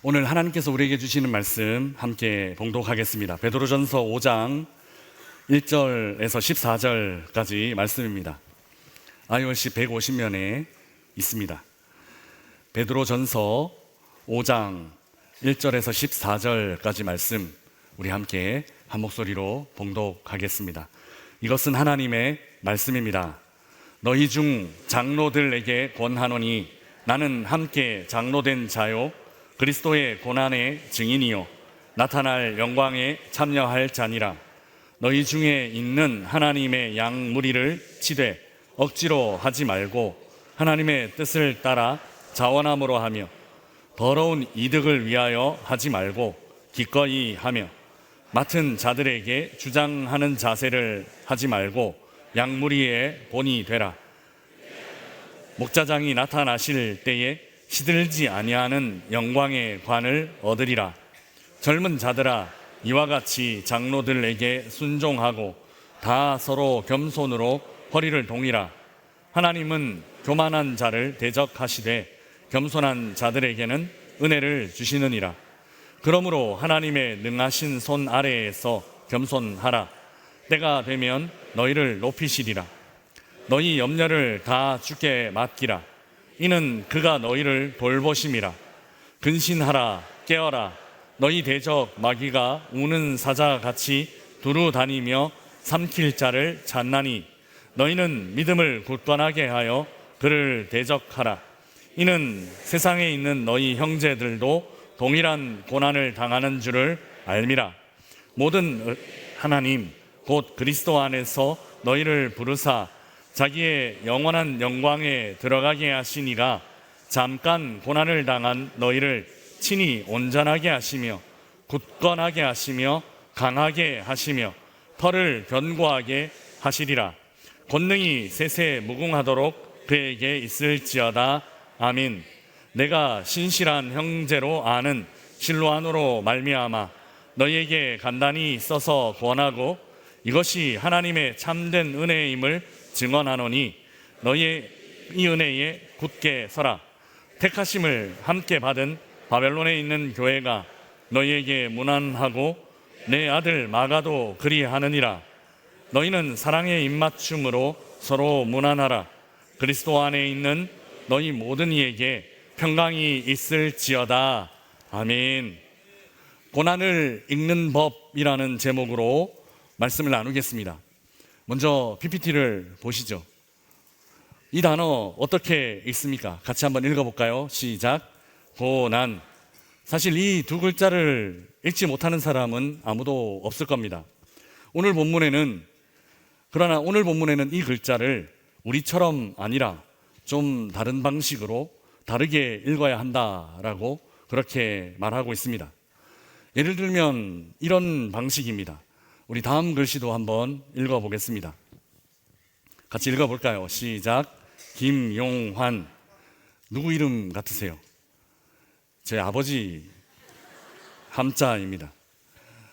오늘 하나님께서 우리에게 주시는 말씀 함께 봉독하겠습니다. 베드로전서 5장 1절에서 14절까지 말씀입니다. IOC 150면에 있습니다. 베드로전서 5장 1절에서 14절까지 말씀 우리 함께 한 목소리로 봉독하겠습니다. 이것은 하나님의 말씀입니다. 너희 중 장로들에게 권하노니 나는 함께 장로된 자요 그리스도의 고난의 증인이요 나타날 영광에 참여할 자니라. 너희 중에 있는 하나님의 양 무리를 치되 억지로 하지 말고 하나님의 뜻을 따라 자원함으로 하며 더러운 이득을 위하여 하지 말고 기꺼이 하며 맡은 자들에게 주장하는 자세를 하지 말고 양무리의 본이 되라. 목자장이 나타나실 때에 시들지 아니하는 영광의 관을 얻으리라. 젊은 자들아, 이와 같이 장로들에게 순종하고 다 서로 겸손으로 허리를 동이라. 하나님은 교만한 자를 대적하시되 겸손한 자들에게는 은혜를 주시느니라. 그러므로 하나님의 능하신 손 아래에서 겸손하라. 때가 되면 너희를 높이시리라. 너희 염려를 다 주께 맡기라. 이는 그가 너희를 돌보심이라. 근신하라, 깨어라. 너희 대적 마귀가 우는 사자같이 두루 다니며 삼킬 자를 찾나니 너희는 믿음을 굳건하게 하여 그를 대적하라. 이는 세상에 있는 너희 형제들도 동일한 고난을 당하는 줄을 알미라. 모든 하나님 곧 그리스도 안에서 너희를 부르사 자기의 영원한 영광에 들어가게 하시니가 잠깐 고난을 당한 너희를 친히 온전하게 하시며 굳건하게 하시며 강하게 하시며 털을 견고하게 하시리라. 권능이 세세 무궁하도록 그에게 있을지어다. 아멘. 내가 신실한 형제로 아는 실로안으로 말미암아 너희에게 간단히 써서 권하고 이것이 하나님의 참된 은혜임을 증언하노니 너희의 이 은혜에 굳게 서라. 택하심을 함께 받은 바벨론에 있는 교회가 너희에게 문안하고 내 아들 마가도 그리하느니라. 너희는 사랑의 입맞춤으로 서로 문안하라. 그리스도 안에 있는 너희 모든 이에게 평강이 있을지어다. 아멘. 고난을 읽는 법이라는 제목으로 말씀을 나누겠습니다. 먼저 PPT를 보시죠. 이 단어 어떻게 읽습니까? 같이 한번 읽어볼까요? 시작. 고난. 사실 이 두 글자를 읽지 못하는 사람은 아무도 없을 겁니다. 그러나 오늘 본문에는 이 글자를 우리처럼 아니라 좀 다른 방식으로 다르게 읽어야 한다라고 그렇게 말하고 있습니다. 예를 들면 이런 방식입니다. 우리 다음 글씨도 한번 읽어보겠습니다. 같이 읽어볼까요? 시작. 김용환. 누구 이름 같으세요? 제 아버지 함자입니다.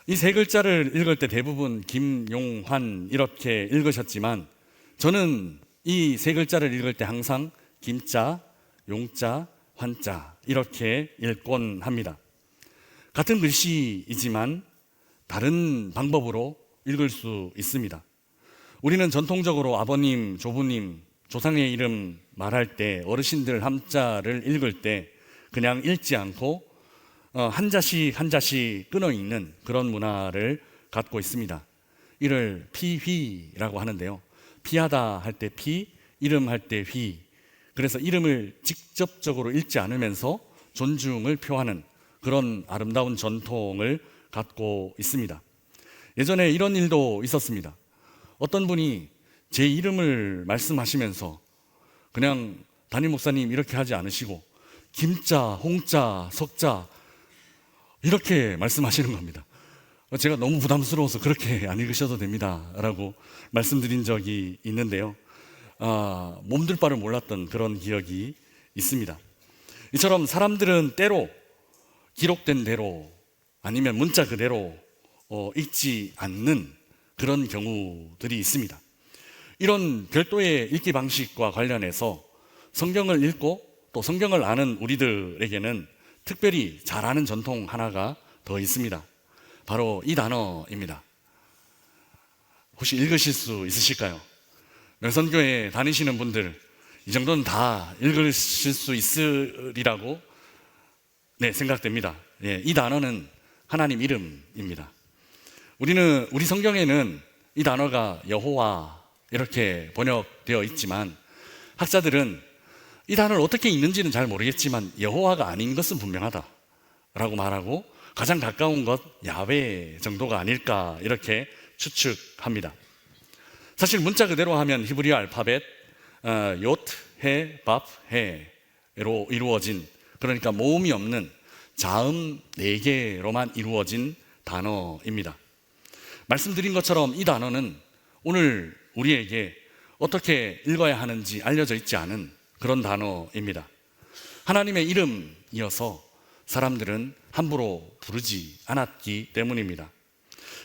이 세 글자를 읽을 때 대부분 김용환 이렇게 읽으셨지만 저는 이 세 글자를 읽을 때 항상 김자, 용자, 환자 이렇게 읽곤 합니다. 같은 글씨이지만 다른 방법으로 읽을 수 있습니다. 우리는 전통적으로 아버님, 조부님, 조상의 이름 말할 때 어르신들 함자를 읽을 때 그냥 읽지 않고 한 자씩 한 자씩 끊어 읽는 그런 문화를 갖고 있습니다. 이를 피휘라고 하는데요. 피하다 할 때 피, 이름 할 때 휘. 그래서 이름을 직접적으로 읽지 않으면서 존중을 표하는 그런 아름다운 전통을 갖고 있습니다. 예전에 이런 일도 있었습니다. 어떤 분이 제 이름을 말씀하시면서 그냥 담임 목사님 이렇게 하지 않으시고 김자, 홍자, 석자 이렇게 말씀하시는 겁니다. 제가 너무 부담스러워서 그렇게 안 읽으셔도 됩니다 라고 말씀드린 적이 있는데요. 몸둘 바를 몰랐던 그런 기억이 있습니다. 이처럼 사람들은 때로 기록된 대로 아니면 문자 그대로 읽지 않는 그런 경우들이 있습니다. 이런 별도의 읽기 방식과 관련해서 성경을 읽고 또 성경을 아는 우리들에게는 특별히 잘하는 전통 하나가 더 있습니다. 바로 이 단어입니다. 혹시 읽으실 수 있으실까요? 명선교회 다니시는 분들 이 정도는 다 읽으실 수 있으리라고 생각됩니다. 이 단어는 하나님 이름입니다. 우리 성경에는 이 단어가 여호와 이렇게 번역되어 있지만 학자들은 이 단어를 어떻게 읽는지는 잘 모르겠지만 여호와가 아닌 것은 분명하다라고 말하고 가장 가까운 것 야훼 정도가 아닐까 이렇게 추측합니다. 사실 문자 그대로 하면 히브리어 알파벳 요트, 해, 밥, 해로 이루어진, 그러니까 모음이 없는 자음 4개로만 이루어진 단어입니다. 말씀드린 것처럼 이 단어는 오늘 우리에게 어떻게 읽어야 하는지 알려져 있지 않은 그런 단어입니다. 하나님의 이름이어서 사람들은 함부로 부르지 않았기 때문입니다.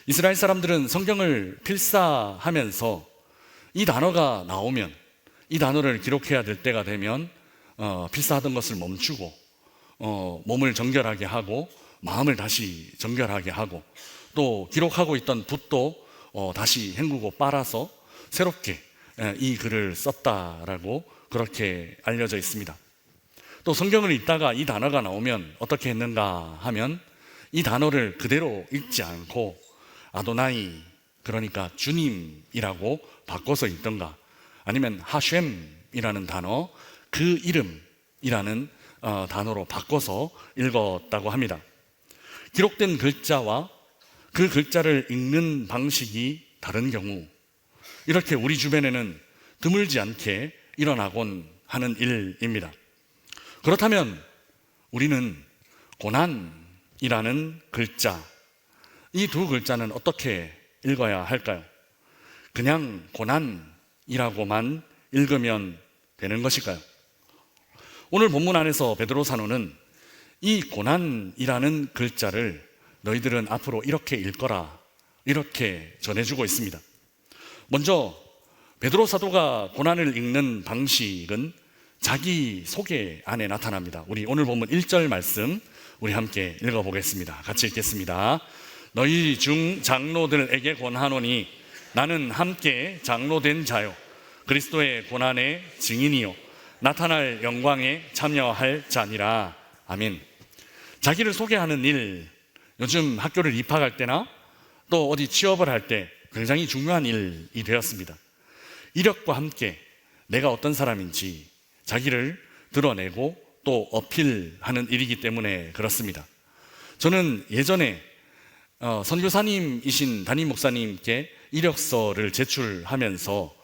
이스라엘 사람들은 성경을 필사하면서 이 단어가 나오면, 이 단어를 기록해야 될 때가 되면 필사하던 것을 멈추고 몸을 정결하게 하고 마음을 다시 정결하게 하고 또 기록하고 있던 붓도 다시 헹구고 빨아서 새롭게 이 글을 썼다라고 그렇게 알려져 있습니다. 또 성경을 읽다가 이 단어가 나오면 어떻게 했는가 하면 이 단어를 그대로 읽지 않고 아도나이, 그러니까 주님이라고 바꿔서 읽던가 아니면 하쉔이라는 단어, 그 이름이라는 단어로 바꿔서 읽었다고 합니다. 기록된 글자와 그 글자를 읽는 방식이 다른 경우, 이렇게 우리 주변에는 드물지 않게 일어나곤 하는 일입니다. 그렇다면 우리는 고난이라는 글자, 이 두 글자는 어떻게 읽어야 할까요? 그냥 고난이라고만 읽으면 되는 것일까요? 오늘 본문 안에서 베드로 사도는 이 고난이라는 글자를 너희들은 앞으로 이렇게 읽거라, 이렇게 전해주고 있습니다. 먼저 베드로 사도가 고난을 읽는 방식은 자기 소개 안에 나타납니다. 우리 오늘 본문 1절 말씀 우리 함께 읽어보겠습니다. 같이 읽겠습니다. 너희 중 장로들에게 권하노니 나는 함께 장로된 자요 그리스도의 고난의 증인이요 나타날 영광에 참여할 자니라. 아멘. 자기를 소개하는 일, 요즘 학교를 입학할 때나 또 어디 취업을 할 때 굉장히 중요한 일이 되었습니다. 이력과 함께 내가 어떤 사람인지 자기를 드러내고 또 어필하는 일이기 때문에 그렇습니다. 저는 예전에 선교사님이신 담임 목사님께 이력서를 제출하면서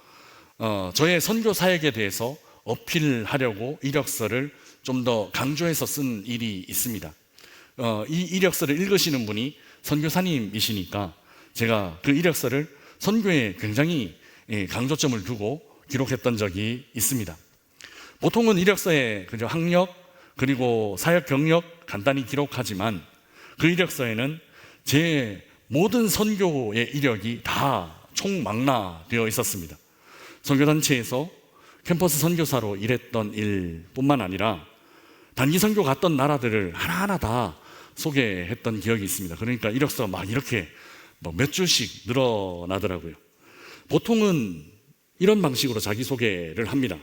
저의 선교 사역에 대해서 어필하려고 이력서를 좀 더 강조해서 쓴 일이 있습니다. 이 이력서를 읽으시는 분이 선교사님이시니까 제가 그 이력서를 선교에 굉장히 강조점을 두고 기록했던 적이 있습니다. 보통은 이력서에 그저 학력 그리고 사역 경력 간단히 기록하지만 그 이력서에는 제 모든 선교의 이력이 다 총망라되어 있었습니다. 선교단체에서 캠퍼스 선교사로 일했던 일뿐만 아니라 단기 선교 갔던 나라들을 하나하나 다 소개했던 기억이 있습니다. 그러니까 이력서가 막 이렇게 몇 줄씩 늘어나더라고요. 보통은 이런 방식으로 자기소개를 합니다.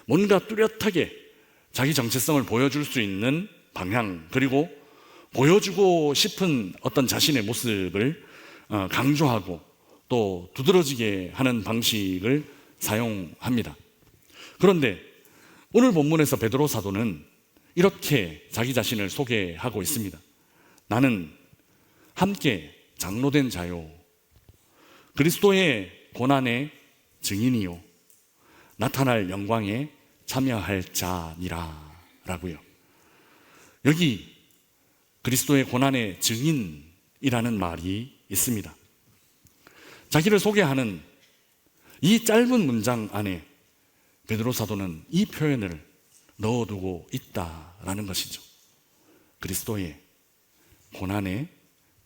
뭔가 뚜렷하게 자기 정체성을 보여줄 수 있는 방향, 그리고 보여주고 싶은 어떤 자신의 모습을 강조하고 또 두드러지게 하는 방식을 사용합니다. 그런데 오늘 본문에서 베드로 사도는 이렇게 자기 자신을 소개하고 있습니다. 나는 함께 장로된 자요 그리스도의 고난의 증인이요 나타날 영광에 참여할 자니라 라고요. 여기 그리스도의 고난의 증인이라는 말이 있습니다. 자기를 소개하는 이 짧은 문장 안에 베드로 사도는 이 표현을 넣어두고 있다라는 것이죠. 그리스도의 고난의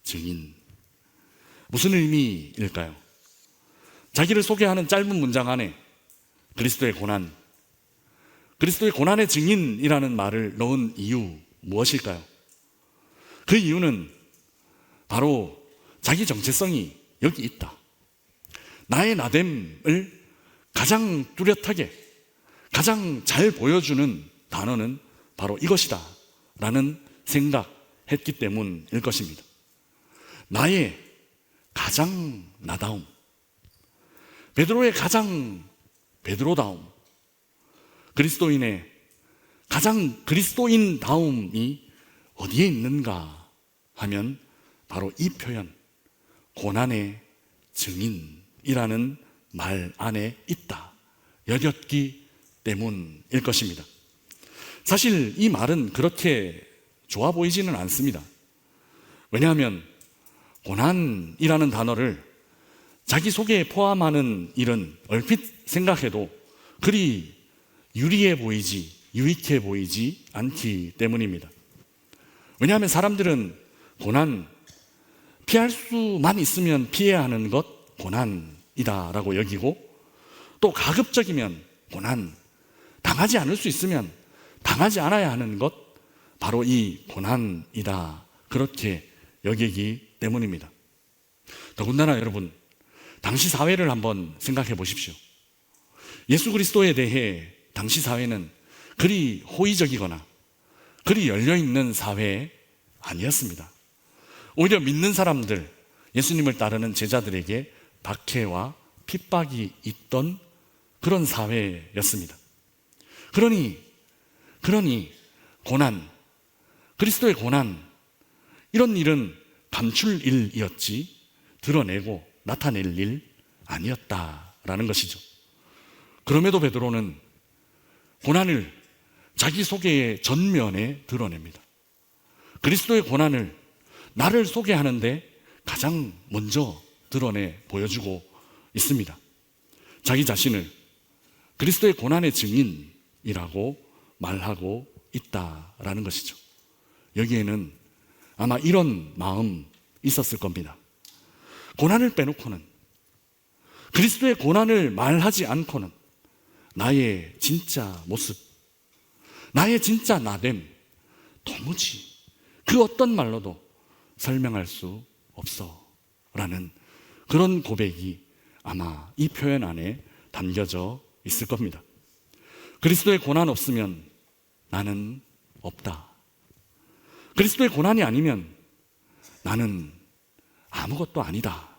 증인. 무슨 의미일까요? 자기를 소개하는 짧은 문장 안에 그리스도의 고난, 그리스도의 고난의 증인이라는 말을 넣은 이유, 무엇일까요? 그 이유는 바로 자기 정체성이 여기 있다. 나의 나됨을 가장 뚜렷하게, 가장 잘 보여주는 단어는 바로 이것이다 라는 생각했기 때문일 것입니다. 나의 가장 나다움, 베드로의 가장 베드로다움, 그리스도인의 가장 그리스도인다움이 어디에 있는가 하면 바로 이 표현, 고난의 증인이라는 말 안에 있다 여겼기 때문일 것입니다. 사실 이 말은 그렇게 좋아 보이지는 않습니다. 왜냐하면 고난이라는 단어를 자기 속에 포함하는 일은 얼핏 생각해도 그리 유리해 보이지, 유익해 보이지 않기 때문입니다. 왜냐하면 사람들은 고난, 피할 수만 있으면 피해야 하는 것 고난이다라고 여기고, 또 가급적이면 고난, 당하지 않을 수 있으면 당하지 않아야 하는 것 바로 이 고난이다, 그렇게 여기기 때문입니다. 더군다나 여러분, 당시 사회를 한번 생각해 보십시오. 예수 그리스도에 대해 당시 사회는 그리 호의적이거나 그리 열려있는 사회 아니었습니다. 오히려 믿는 사람들, 예수님을 따르는 제자들에게 박해와 핍박이 있던 그런 사회였습니다. 그러니 고난, 그리스도의 고난, 이런 일은 감출 일이었지 드러내고 나타낼 일 아니었다라는 것이죠. 그럼에도 베드로는 고난을 자기 소개의 전면에 드러냅니다. 그리스도의 고난을 나를 소개하는데 가장 먼저 드러내 보여주고 있습니다. 자기 자신을 그리스도의 고난의 증인이라고 말하고 있다라는 것이죠. 여기에는 아마 이런 마음 있었을 겁니다. 고난을 빼놓고는, 그리스도의 고난을 말하지 않고는 나의 진짜 모습, 나의 진짜 나됨, 도무지 그 어떤 말로도 설명할 수 없어 라는 그런 고백이 아마 이 표현 안에 담겨져 있을 겁니다. 그리스도의 고난 없으면 나는 없다. 그리스도의 고난이 아니면 나는 아무것도 아니다.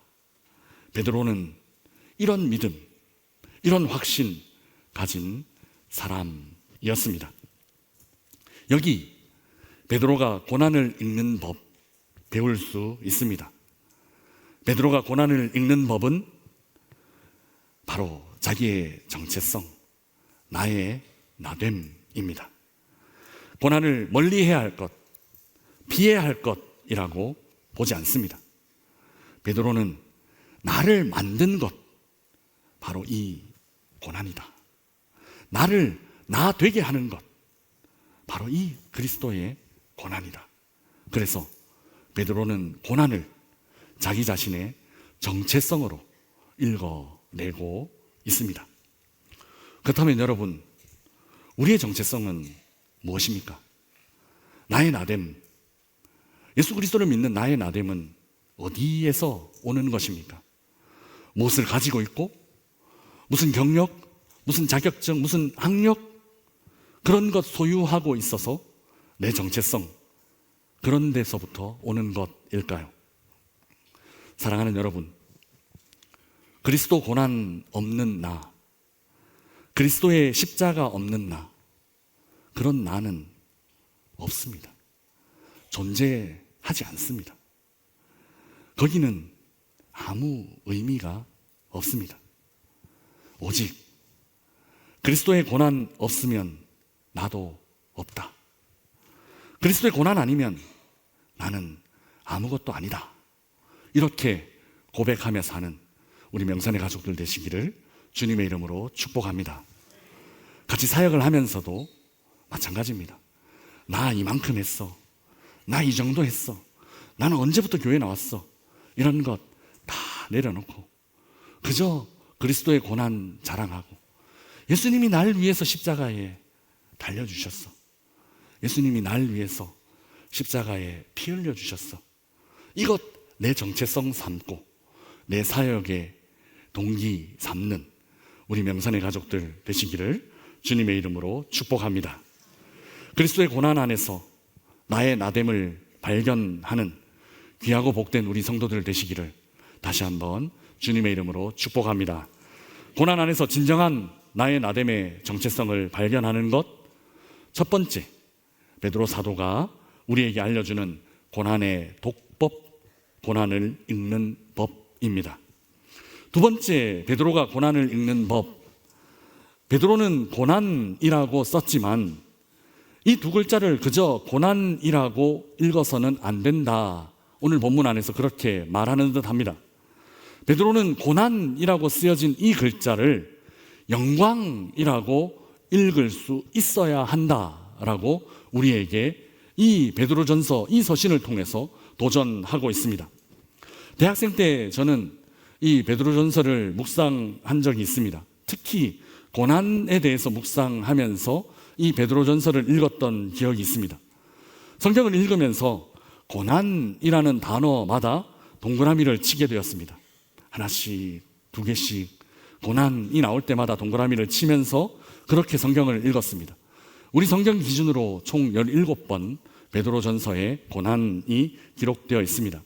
베드로는 이런 믿음, 이런 확신 가진 사람이었습니다. 여기 베드로가 고난을 읽는 법 배울 수 있습니다. 베드로가 고난을 읽는 법은 바로 자기의 정체성, 나의 나됨입니다. 고난을 멀리해야 할 것, 피해야 할 것이라고 보지 않습니다. 베드로는 나를 만든 것, 바로 이 고난이다. 나를 나 되게 하는 것, 바로 이 그리스도의 고난이다. 그래서 베드로는 고난을 자기 자신의 정체성으로 읽어내고 있습니다. 그렇다면 여러분, 우리의 정체성은 무엇입니까? 나의 나됨, 예수 그리스도를 믿는 나의 나됨은 어디에서 오는 것입니까? 무엇을 가지고 있고, 무슨 경력, 무슨 자격증, 무슨 학력, 그런 것 소유하고 있어서 내 정체성, 그런 데서부터 오는 것일까요? 사랑하는 여러분, 그리스도 고난 없는 나, 그리스도의 십자가 없는 나, 그런 나는 없습니다. 존재하지 않습니다. 거기는 아무 의미가 없습니다. 오직 그리스도의 고난 없으면 나도 없다. 그리스도의 고난 아니면 나는 아무것도 아니다. 이렇게 고백하며 사는 우리 명산의 가족들 되시기를 주님의 이름으로 축복합니다. 같이 사역을 하면서도 마찬가지입니다. 나 이만큼 했어. 나 이 정도 했어. 나는 언제부터 교회 나왔어. 이런 것 다 내려놓고 그저 그리스도의 고난 자랑하고, 예수님이 날 위해서 십자가에 달려주셨어. 예수님이 날 위해서 십자가에 피 흘려 주셨어. 이것 내 정체성 삼고 내 사역의 동기 삼는 우리 명산의 가족들 되시기를 주님의 이름으로 축복합니다. 그리스도의 고난 안에서 나의 나됨을 발견하는 귀하고 복된 우리 성도들 되시기를 다시 한번 주님의 이름으로 축복합니다. 고난 안에서 진정한 나의 나됨의 정체성을 발견하는 것, 첫 번째, 베드로 사도가 우리에게 알려주는 고난의 독법, 고난을 읽는 법입니다. 두 번째, 베드로가 고난을 읽는 법. 베드로는 고난이라고 썼지만 이 두 글자를 그저 고난이라고 읽어서는 안 된다. 오늘 본문 안에서 그렇게 말하는 듯 합니다. 베드로는 고난이라고 쓰여진 이 글자를 영광이라고 읽을 수 있어야 한다라고 우리에게 이 베드로전서, 이 서신을 통해서 도전하고 있습니다. 대학생 때 저는 이 베드로전서를 묵상한 적이 있습니다. 특히 고난에 대해서 묵상하면서 이 베드로전서를 읽었던 기억이 있습니다. 성경을 읽으면서 고난이라는 단어마다 동그라미를 치게 되었습니다. 하나씩, 두 개씩 고난이 나올 때마다 동그라미를 치면서 그렇게 성경을 읽었습니다. 우리 성경 기준으로 총 17번 베드로전서에 고난이 기록되어 있습니다.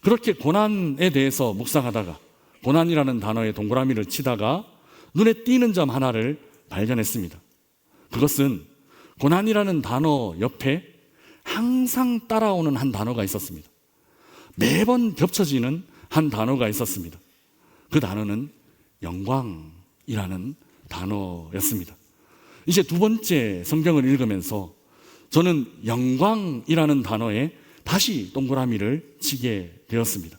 그렇게 고난에 대해서 묵상하다가 고난이라는 단어에 동그라미를 치다가 눈에 띄는 점 하나를 발견했습니다. 그것은 고난이라는 단어 옆에 항상 따라오는 한 단어가 있었습니다. 매번 겹쳐지는 한 단어가 있었습니다. 그 단어는 영광이라는 단어였습니다. 이제 두 번째 성경을 읽으면서 저는 영광이라는 단어에 다시 동그라미를 치게 되었습니다.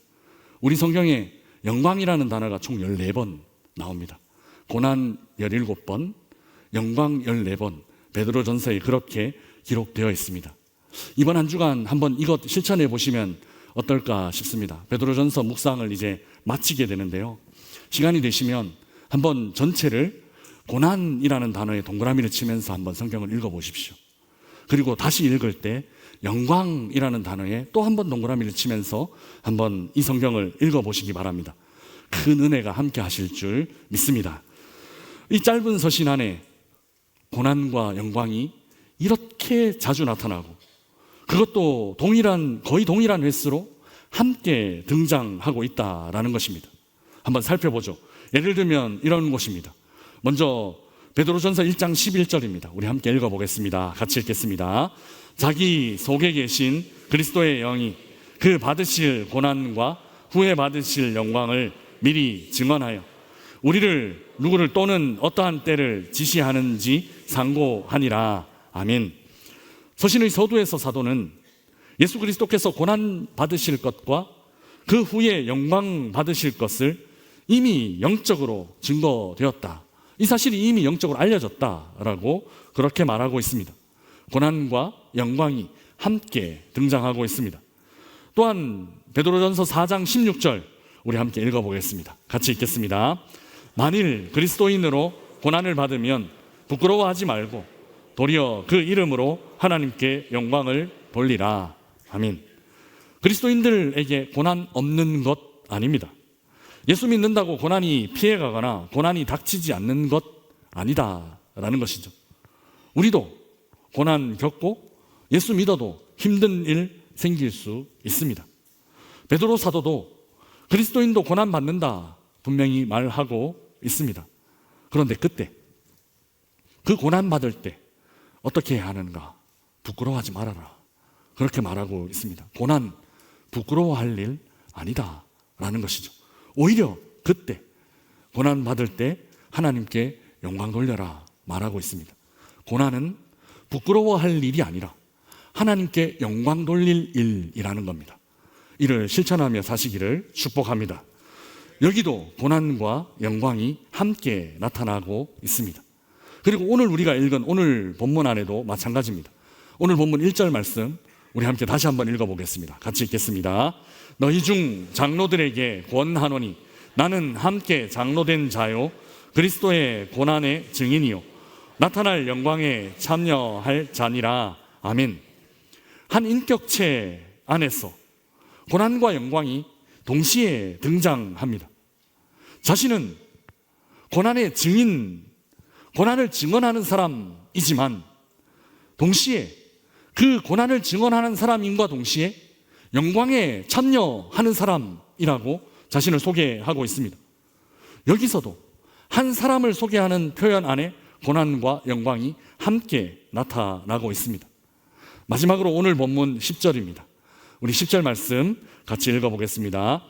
우리 성경에 영광이라는 단어가 총 14번 나옵니다. 고난 17번, 영광 14번, 베드로전서에 그렇게 기록되어 있습니다. 이번 한 주간 한번 이것 실천해 보시면 어떨까 싶습니다. 베드로전서 묵상을 이제 마치게 되는데요. 시간이 되시면 한번 전체를 고난이라는 단어에 동그라미를 치면서 한번 성경을 읽어보십시오. 그리고 다시 읽을 때 영광이라는 단어에 또 한번 동그라미를 치면서 한번 이 성경을 읽어보시기 바랍니다. 큰 은혜가 함께 하실 줄 믿습니다. 이 짧은 서신 안에 고난과 영광이 이렇게 자주 나타나고 그것도 거의 동일한 횟수로 함께 등장하고 있다라는 것입니다. 한번 살펴보죠. 예를 들면 이런 곳입니다. 먼저 베드로전서 1장 11절입니다. 우리 함께 읽어보겠습니다. 같이 읽겠습니다. 자기 속에 계신 그리스도의 영이 그 받으실 고난과 후에 받으실 영광을 미리 증언하여 우리를 누구를 또는 어떠한 때를 지시하는지 상고하니라. 아멘. 서신의 서두에서 사도는 예수 그리스도께서 고난 받으실 것과 그 후에 영광 받으실 것을 이미 영적으로 증거되었다. 이 사실이 이미 영적으로 알려졌다라고 그렇게 말하고 있습니다. 고난과 영광이 함께 등장하고 있습니다. 또한 베드로전서 4장 16절 우리 함께 읽어보겠습니다. 같이 읽겠습니다. 만일 그리스도인으로 고난을 받으면 부끄러워하지 말고 도리어 그 이름으로 하나님께 영광을 돌리라. 아멘. 그리스도인들에게 고난 없는 것 아닙니다. 예수 믿는다고 고난이 피해가거나 고난이 닥치지 않는 것 아니다라는 것이죠. 우리도 고난 겪고 예수 믿어도 힘든 일 생길 수 있습니다. 베드로 사도도 그리스도인도 고난 받는다 분명히 말하고 있습니다. 그런데 그때 그 고난 받을 때 어떻게 해야 하는가? 부끄러워하지 말아라. 그렇게 말하고 있습니다. 고난 부끄러워할 일 아니다라는 것이죠. 오히려 그때 고난 받을 때 하나님께 영광 돌려라 말하고 있습니다. 고난은 부끄러워할 일이 아니라 하나님께 영광 돌릴 일이라는 겁니다. 이를 실천하며 사시기를 축복합니다. 여기도 고난과 영광이 함께 나타나고 있습니다. 그리고 오늘 우리가 읽은 오늘 본문 안에도 마찬가지입니다. 오늘 본문 1절 말씀 우리 함께 다시 한번 읽어보겠습니다. 같이 읽겠습니다. 너희 중 장로들에게 권하노니 나는 함께 장로된 자요 그리스도의 고난의 증인이요 나타날 영광에 참여할 자니라. 아멘. 한 인격체 안에서 고난과 영광이 동시에 등장합니다. 자신은 고난의 증인, 고난을 증언하는 사람이지만 동시에 그 고난을 증언하는 사람임과 동시에 영광에 참여하는 사람이라고 자신을 소개하고 있습니다. 여기서도 한 사람을 소개하는 표현 안에 고난과 영광이 함께 나타나고 있습니다. 마지막으로 오늘 본문 10절입니다. 우리 10절 말씀 같이 읽어보겠습니다.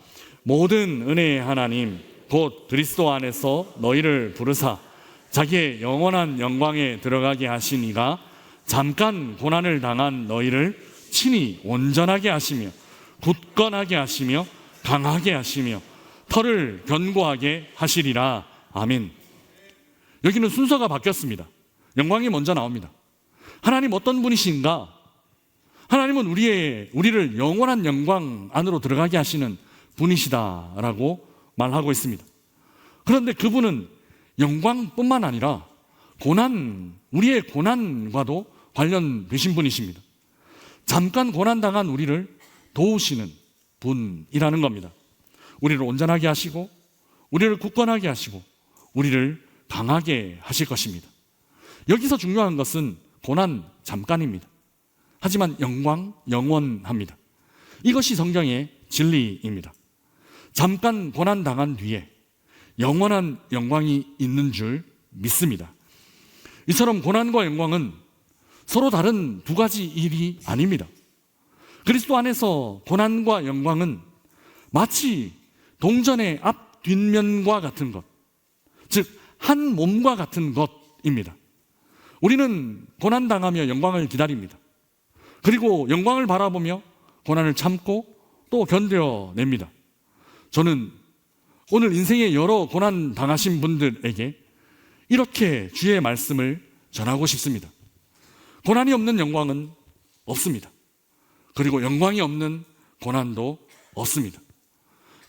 모든 은혜의 하나님 곧 그리스도 안에서 너희를 부르사 자기의 영원한 영광에 들어가게 하신 이가 잠깐 고난을 당한 너희를 친히 온전하게 하시며 굳건하게 하시며 강하게 하시며 털을 견고하게 하시리라. 아멘. 여기는 순서가 바뀌었습니다. 영광이 먼저 나옵니다. 하나님 어떤 분이신가? 하나님은 우리를 영원한 영광 안으로 들어가게 하시는 분이시다라고 말하고 있습니다. 그런데 그분은 영광뿐만 아니라 우리의 고난과도 관련되신 분이십니다. 잠깐 고난당한 우리를 도우시는 분이라는 겁니다. 우리를 온전하게 하시고 우리를 굳건하게 하시고 우리를 강하게 하실 것입니다. 여기서 중요한 것은 고난 잠깐입니다. 하지만 영광 영원합니다. 이것이 성경의 진리입니다. 잠깐 고난 당한 뒤에 영원한 영광이 있는 줄 믿습니다. 이처럼 고난과 영광은 서로 다른 두 가지 일이 아닙니다. 그리스도 안에서 고난과 영광은 마치 동전의 앞 뒷면과 같은 것, 즉 한 몸과 같은 것입니다. 우리는 고난당하며 영광을 기다립니다. 그리고 영광을 바라보며 고난을 참고 또 견뎌냅니다. 저는 오늘 인생의 여러 고난 당하신 분들에게 이렇게 주의 말씀을 전하고 싶습니다. 고난이 없는 영광은 없습니다. 그리고 영광이 없는 고난도 없습니다.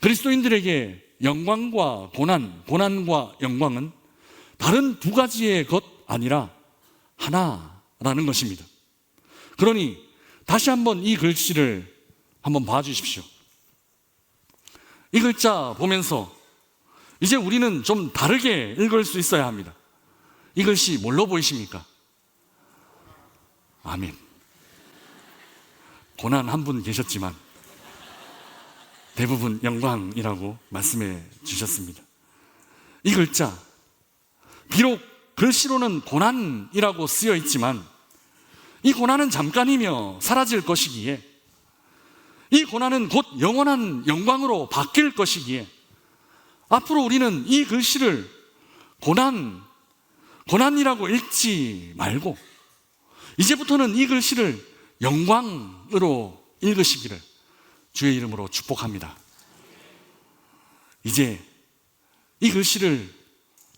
그리스도인들에게 영광과 고난과 영광은 다른 두 가지의 것 아니라 하나라는 것입니다. 그러니 다시 한번 이 글씨를 한번 봐주십시오. 이 글자 보면서 이제 우리는 좀 다르게 읽을 수 있어야 합니다. 이 글씨 뭘로 보이십니까? 아멘. 고난 한 분 계셨지만 대부분 영광이라고 말씀해 주셨습니다. 이 글자 비록 글씨로는 고난이라고 쓰여 있지만 이 고난은 잠깐이며 사라질 것이기에 이 고난은 곧 영원한 영광으로 바뀔 것이기에 앞으로 우리는 이 글씨를 고난이라고 읽지 말고 이제부터는 이 글씨를 영광으로 읽으시기를 주의 이름으로 축복합니다. 이제 이 글씨를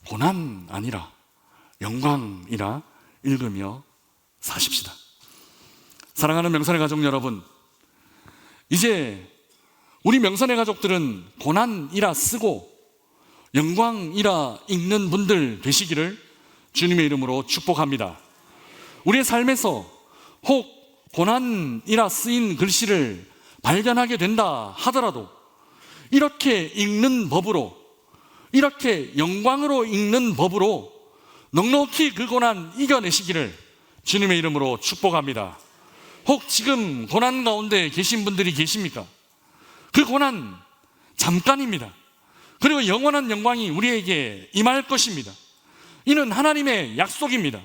고난 아니라 영광이라 읽으며 사십시다. 사랑하는 명선의 가족 여러분, 이제 우리 명선의 가족들은 고난이라 쓰고 영광이라 읽는 분들 되시기를 주님의 이름으로 축복합니다. 우리의 삶에서 혹 고난이라 쓰인 글씨를 발견하게 된다 하더라도 이렇게 읽는 법으로, 이렇게 영광으로 읽는 법으로 넉넉히 그 고난 이겨내시기를 주님의 이름으로 축복합니다. 혹 지금 고난 가운데 계신 분들이 계십니까? 그 고난 잠깐입니다. 그리고 영원한 영광이 우리에게 임할 것입니다. 이는 하나님의 약속입니다.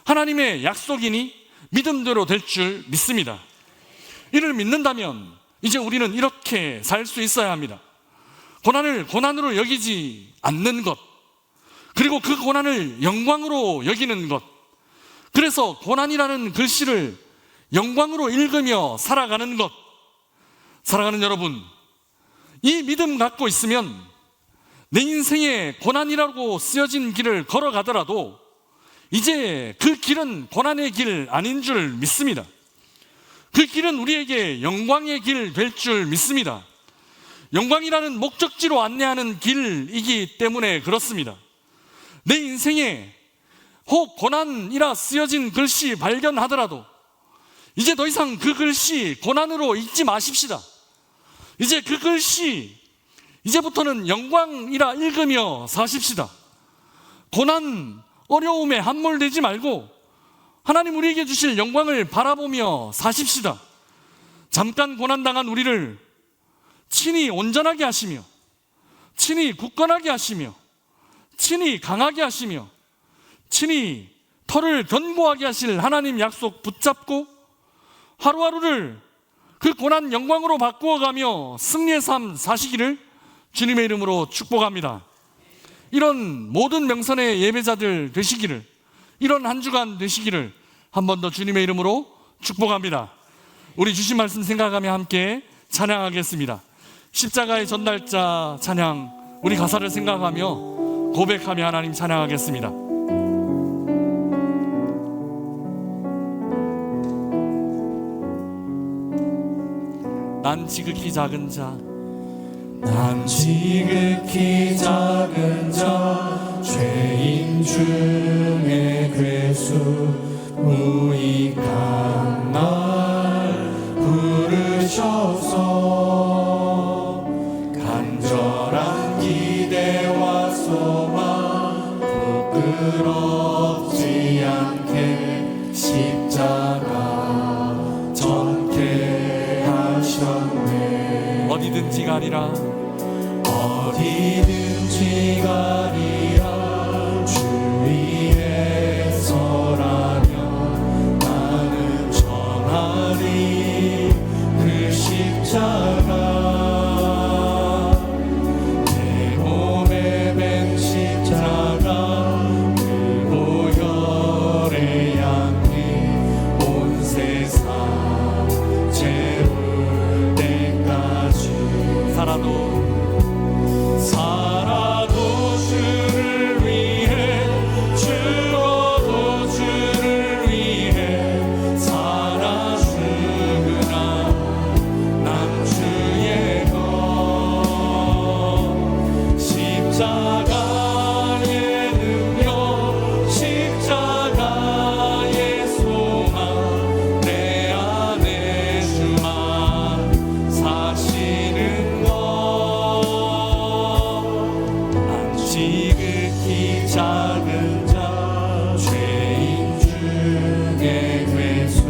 하나님의 약속이니 믿음대로 될 줄 믿습니다. 이를 믿는다면 이제 우리는 이렇게 살 수 있어야 합니다. 고난을 고난으로 여기지 않는 것, 그리고 그 고난을 영광으로 여기는 것, 그래서 고난이라는 글씨를 영광으로 읽으며 살아가는 것. 사랑하는 여러분, 이 믿음 갖고 있으면 내 인생에 고난이라고 쓰여진 길을 걸어가더라도 이제 그 길은 고난의 길 아닌 줄 믿습니다. 그 길은 우리에게 영광의 길 될 줄 믿습니다. 영광이라는 목적지로 안내하는 길이기 때문에 그렇습니다. 내 인생에 혹 고난이라 쓰여진 글씨 발견하더라도 이제 더 이상 그 글씨 고난으로 읽지 마십시다. 이제 그 글씨 이제부터는 영광이라 읽으며 사십시다. 고난, 어려움에 함몰되지 말고 하나님 우리에게 주실 영광을 바라보며 사십시다. 잠깐 고난당한 우리를 친히 온전하게 하시며, 친히 굳건하게 하시며, 친히 강하게 하시며, 친히 털을 견고하게 하실 하나님 약속 붙잡고 하루하루를 그 고난 영광으로 바꾸어가며 승리의 삶 사시기를 주님의 이름으로 축복합니다. 이런 모든 명선의 예배자들 되시기를, 이런 한 주간 되시기를 한 번 더 주님의 이름으로 축복합니다. 우리 주신 말씀 생각하며 함께 찬양하겠습니다. 십자가의 전달자 찬양, 우리 가사를 생각하며 고백하며 하나님 찬양하겠습니다. 난 지극히 작은 자, 난 지극히 작은 자, 죄인 중에 괴수, 무익한 날 부르셔서 간절한 기대와 소망 부끄럽지 않게 십자가 전케 하셨네. 어디든지 가리라, 어디든지 가리라. 주 위에 서라면 나는 전하리 그 십자가. 내 몸에 맨 십자가 들고 열에 향해 온 세상 채울 때까지 살아도 주를 위해, 죽어도 주를 위해 살아 죽으나 난 주의 것. 십자가의 능력, 십자가의 소망, 내 안에 주만 사시는 것. 지극히 작은 자, 죄인 중에 괴수,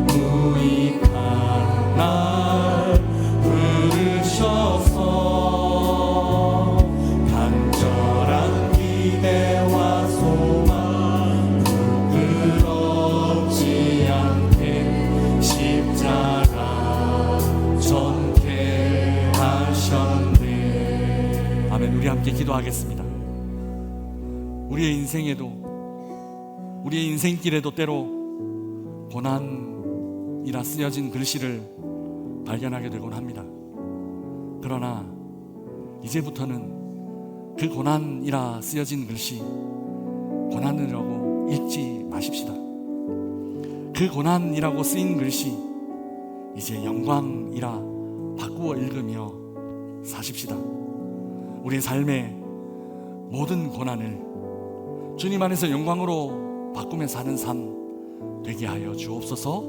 무익한 날 부르셔서 간절한 기대와 소망 부끄럽지 않게 십자가 전케 하셨네. 아멘. 우리 함께 기도하겠습니다. 우리의 인생에도, 우리의 인생길에도 때로 고난이라 쓰여진 글씨를 발견하게 되곤 합니다. 그러나 이제부터는 그 고난이라 쓰여진 글씨 고난이라고 읽지 마십시다. 그 고난이라고 쓰인 글씨 이제 영광이라 바꾸어 읽으며 사십시다. 우리의 삶의 모든 고난을 주님 안에서 영광으로 바꾸며 사는 삶 되게 하여 주옵소서.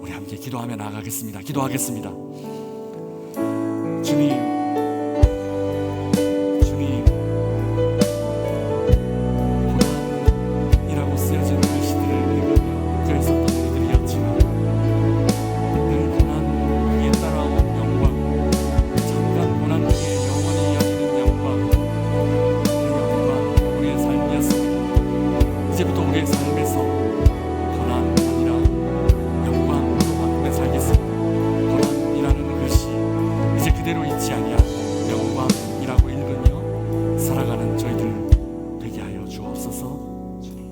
우리 함께 기도하며 나아가겠습니다. 기도하겠습니다. 주님, 고난이라고 쓰여진 글씨들을 읽으며 그 있었던 일들이었지만 그 고난 위에 따라온 영광, 잠깐 고난 위에 영원히 이어지는 영광, 그 영광 우리의 삶이었습니다. 이제부터 우리의 삶에서 고난 아니라 영광으로 바꾸며 살겠습니다. 고난이라는 글씨 이제 그대로 잊지 아니하고 영광이라고 읽으며 살아가는 저희들 되게 하여 주옵소서. 주님.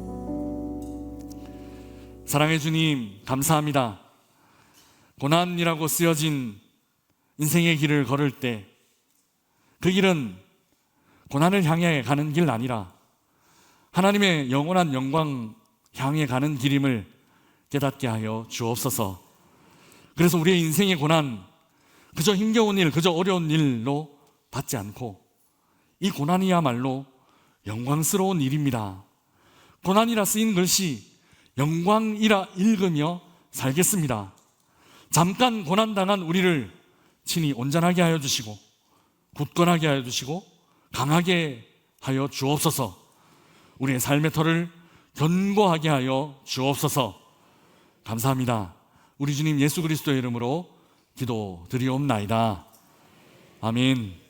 사랑의 주님, 감사합니다. 고난이라고 쓰여진 인생의 길을 걸을 때 그 길은 고난을 향해 가는 길 아니라 하나님의 영원한 영광 향해 가는 길임을 깨닫게 하여 주옵소서. 그래서 우리의 인생의 고난 그저 힘겨운 일, 그저 어려운 일로 받지 않고 이 고난이야말로 영광스러운 일입니다. 고난이라 쓰인 글씨 영광이라 읽으며 살겠습니다. 잠깐 고난당한 우리를 친히 온전하게 하여 주시고 굳건하게 하여 주시고 강하게 하여 주옵소서. 우리의 삶의 터를 견고하게 하여 주옵소서. 감사합니다. 우리 주님 예수 그리스도의 이름으로 기도드리옵나이다. 아멘.